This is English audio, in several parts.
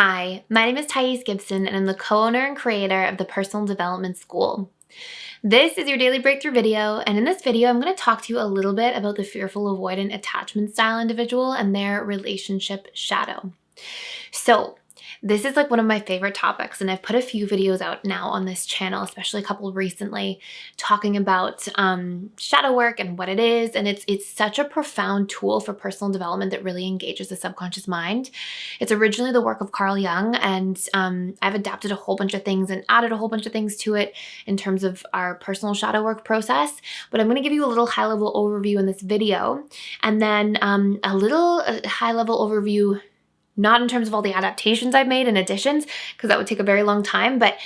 Hi, my name is Gibson, and I'm the co-owner and creator of the Personal Development School. This is your daily breakthrough video, and in this video, I'm going to talk to you a little bit about the fearful avoidant attachment style individual and their relationship shadow. So, this is like one of my favorite topics, and I've put a few videos out now on this channel, especially a couple recently, talking about shadow work and what it is. And it's such a profound tool for personal development that really engages the subconscious mind. It's originally the work of Carl Jung, and I've adapted a whole bunch of things and added a whole bunch of things to it in terms of our personal shadow work process. But I'm going to give you a little high-level overview in this video, and then a little high-level overview, not in terms of all the adaptations I've made and additions, because that would take a very long time, but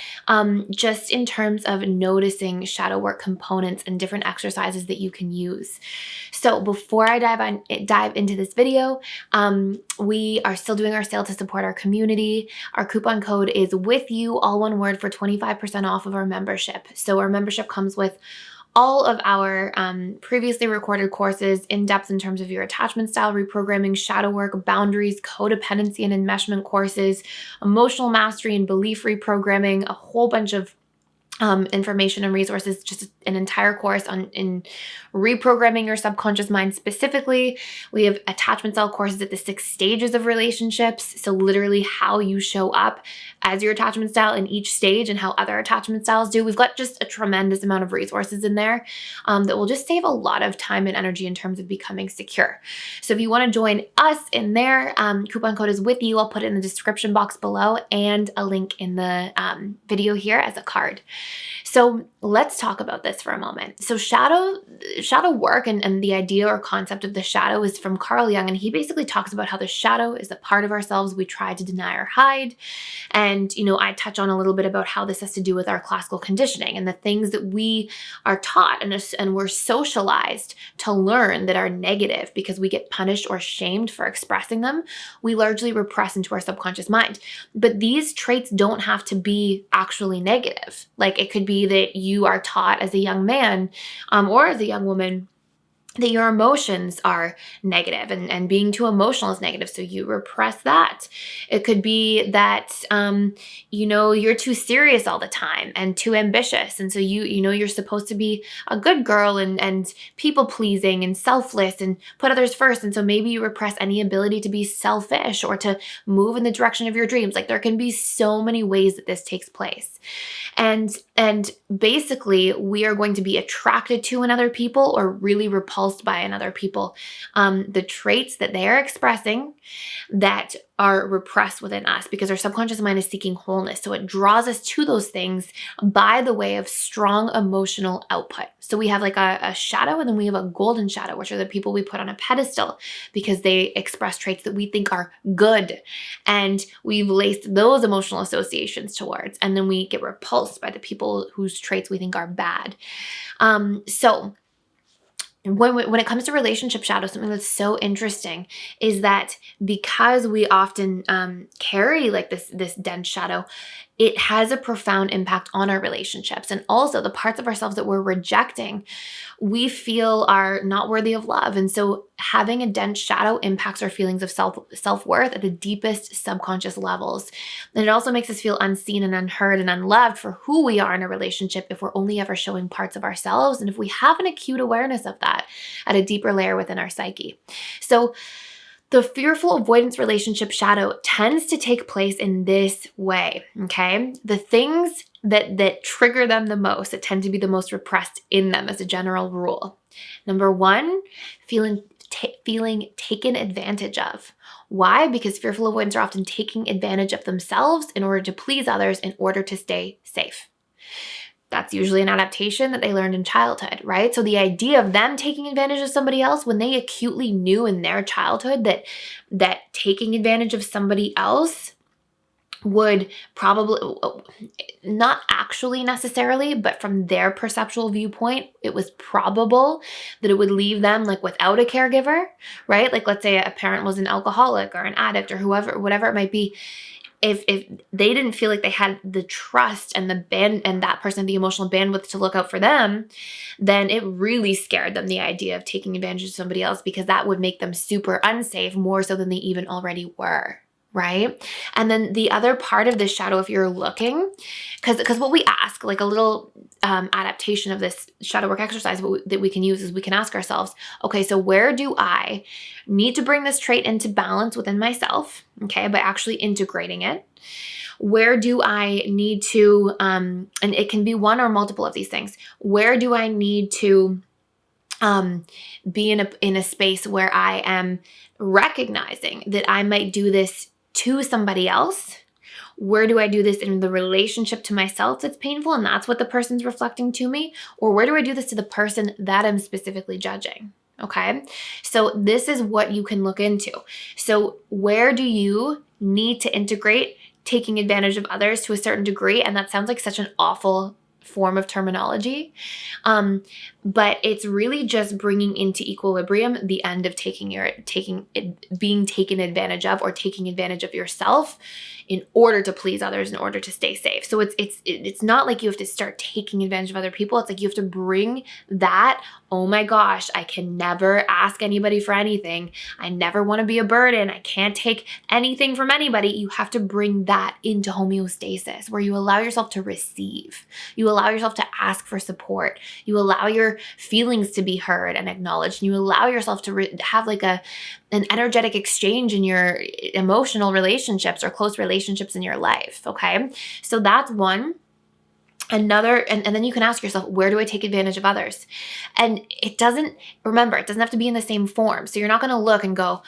just in terms of noticing shadow work components and different exercises that you can use. So before I dive into this video, we are still doing our sale to support our community. Our coupon code is with you, all one word, for 25% off of our membership. So our membership comes with all of our previously recorded courses, in depth in terms of your attachment style, reprogramming, shadow work, boundaries, codependency and enmeshment courses, emotional mastery and belief reprogramming, a whole bunch of information and resources, just an entire course in reprogramming your subconscious mind specifically. We have attachment style courses at the 6 stages of relationships. So literally how you show up as your attachment style in each stage and how other attachment styles do. We've got just a tremendous amount of resources in there that will just save a lot of time and energy in terms of becoming secure. So if you want to join us in there, coupon code is with you. I'll put it in the description box below and a link in the video here as a card. So let's talk about this for a moment. So shadow work and the idea or concept of the shadow is from Carl Jung, and he basically talks about how the shadow is a part of ourselves we try to deny or hide. And, I touch on a little bit about how this has to do with our classical conditioning and the things that we are taught and we're socialized to learn that are negative because we get punished or shamed for expressing them. We largely repress into our subconscious mind. But these traits don't have to be actually negative. Like, it could be that you are taught as a young man or as a young woman that your emotions are negative and being too emotional is negative, so you repress that. It could be that, you're too serious all the time and too ambitious. And so you're supposed to be a good girl and people-pleasing and selfless and put others first. And so maybe you repress any ability to be selfish or to move in the direction of your dreams. Like, there can be so many ways that this takes place. And basically, we are going to be attracted to another people or really repulsed by another people. The traits that they are expressing that are repressed within us, because our subconscious mind is seeking wholeness. So it draws us to those things by the way of strong emotional output. So we have like a shadow, and then we have a golden shadow, which are the people we put on a pedestal because they express traits that we think are good. And we've laced those emotional associations towards, and then we get repulsed by the people whose traits we think are bad. So when it comes to relationship shadow, something that's so interesting is that because we often carry like this dense shadow, it has a profound impact on our relationships. And also the parts of ourselves that we're rejecting, we feel are not worthy of love. And so having a dense shadow impacts our feelings of self-worth at the deepest subconscious levels. And it also makes us feel unseen and unheard and unloved for who we are in a relationship if we're only ever showing parts of ourselves, and if we have an acute awareness of that at a deeper layer within our psyche. So the fearful avoidance relationship shadow tends to take place in this way, okay? The things that trigger them the most, that tend to be the most repressed in them as a general rule. Number 1, feeling taken advantage of. Why? Because fearful avoidants are often taking advantage of themselves in order to please others in order to stay safe. That's usually an adaptation that they learned in childhood, right? So the idea of them taking advantage of somebody else, when they acutely knew in their childhood that taking advantage of somebody else would probably, not actually necessarily, but from their perceptual viewpoint, it was probable that it would leave them like without a caregiver, right? Like, let's say a parent was an alcoholic or an addict or whatever it might be. If they didn't feel like they had the trust and that person, the emotional bandwidth to look out for them, then it really scared them, the idea of taking advantage of somebody else, because that would make them super unsafe, more so than they even already were. right? And then the other part of this shadow, if you're looking, because what we ask, like a little adaptation of this shadow work exercise that we can use is we can ask ourselves, okay, so where do I need to bring this trait into balance within myself, okay, by actually integrating it? Where do I need to, and it can be one or multiple of these things, where do I need to be in a space where I am recognizing that I might do this to somebody else? Where do I do this in the relationship to myself that's painful and that's what the person's reflecting to me? Or where do I do this to the person that I'm specifically judging? Okay, so this is what you can look into. So where do you need to integrate taking advantage of others to a certain degree? And that sounds like such an awful form of terminology. But it's really just bringing into equilibrium the end of being taken advantage of or taking advantage of yourself in order to please others, in order to stay safe. So it's not like you have to start taking advantage of other people. It's like you have to bring that, oh my gosh, I can never ask anybody for anything. I never want to be a burden. I can't take anything from anybody. You have to bring that into homeostasis where you allow yourself to receive. You allow yourself to ask for support. You allow your feelings to be heard and acknowledged. And you allow yourself to have like an energetic exchange in your emotional relationships or close relationships in your life, okay? So that's one. Another, and then you can ask yourself, where do I take advantage of others? And it doesn't have to be in the same form. So you're not going to look and go,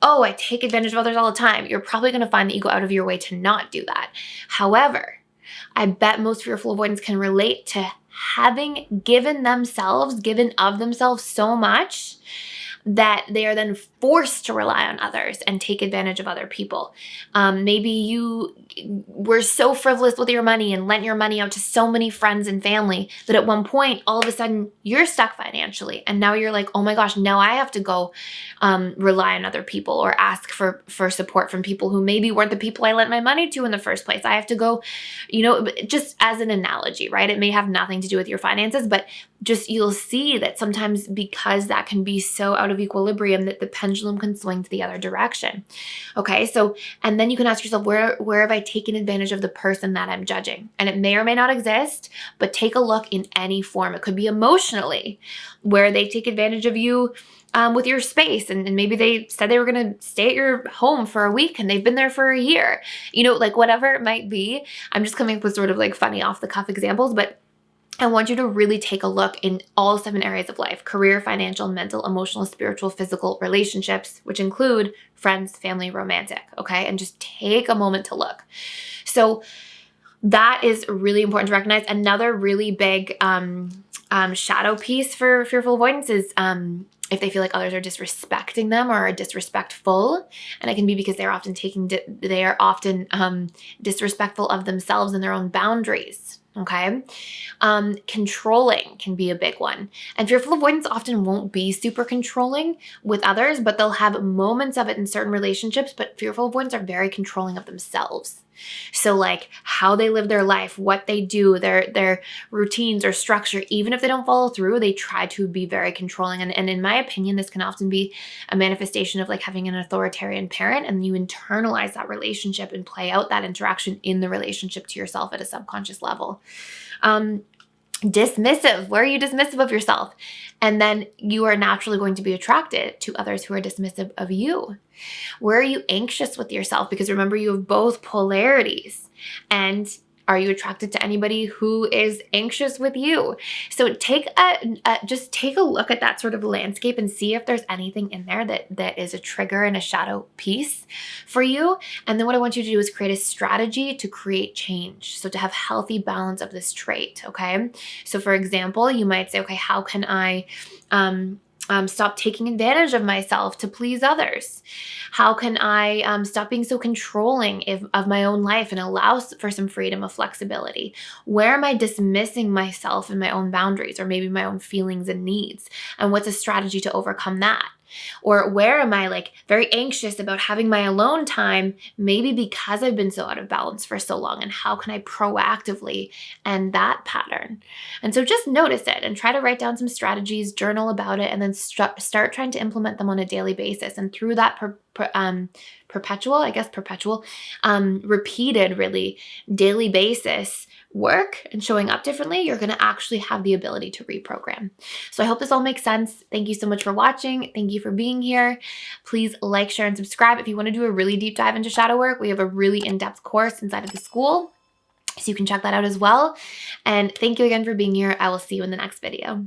oh, I take advantage of others all the time. You're probably going to find that you go out of your way to not do that. However, I bet most fearful avoidants can relate to having given of themselves so much that they are then forced to rely on others and take advantage of other people. Maybe you were so frivolous with your money and lent your money out to so many friends and family that at one point, all of a sudden, you're stuck financially. And now you're like, oh my gosh, now I have to go rely on other people or ask for support from people who maybe weren't the people I lent my money to in the first place. I have to go, just as an analogy, right? It may have nothing to do with your finances, but just you'll see that sometimes because that can be so out of equilibrium that the pendulum can swing to the other direction. Okay, so, and then you can ask yourself, where have I taken advantage of the person that I'm judging? And it may or may not exist, but take a look in any form. It could be emotionally, where they take advantage of you with your space. And maybe they said they were going to stay at your home for a week and they've been there for a year, like whatever it might be. I'm just coming up with sort of like funny off the cuff examples, but I want you to really take a look in all 7 areas of life: career, financial, mental, emotional, spiritual, physical, relationships, which include friends, family, romantic, okay? And just take a moment to look. So that is really important to recognize. Another really big shadow piece for fearful avoidance is if they feel like others are disrespecting them or are disrespectful. And it can be because they are often disrespectful of themselves and their own boundaries. Okay. Controlling can be a big one. And fearful avoidants often won't be super controlling with others, but they'll have moments of it in certain relationships. But fearful avoidants are very controlling of themselves. So like how they live their life, what they do, their routines or structure, even if they don't follow through, they try to be very controlling. And in my opinion, this can often be a manifestation of like having an authoritarian parent, and you internalize that relationship and play out that interaction in the relationship to yourself at a subconscious level. Dismissive. Where are you dismissive of yourself? And then you are naturally going to be attracted to others who are dismissive of you. Where are you anxious with yourself? Because remember, you have both polarities. And are you attracted to anybody who is anxious with you? So just take a look at that sort of landscape and see if there's anything in there that is a trigger and a shadow piece for you. And then what I want you to do is create a strategy to create change. So to have healthy balance of this trait, okay? So for example, you might say, okay, how can I stop taking advantage of myself to please others? How can I stop being so controlling of my own life and allow for some freedom of flexibility? Where am I dismissing myself and my own boundaries, or maybe my own feelings and needs? And what's a strategy to overcome that? Or where am I like very anxious about having my alone time, maybe because I've been so out of balance for so long, and how can I proactively end that pattern? And so just notice it and try to write down some strategies, journal about it, and then start trying to implement them on a daily basis. And through that perpetual, repeated really daily basis work and showing up differently, you're going to actually have the ability to reprogram. So I hope this all makes sense. Thank you so much for watching. Thank you for being here. Please like, share, and subscribe. If you want to do a really deep dive into shadow work, we have a really in-depth course inside of the school, so you can check that out as well. And thank you again for being here. I will see you in the next video.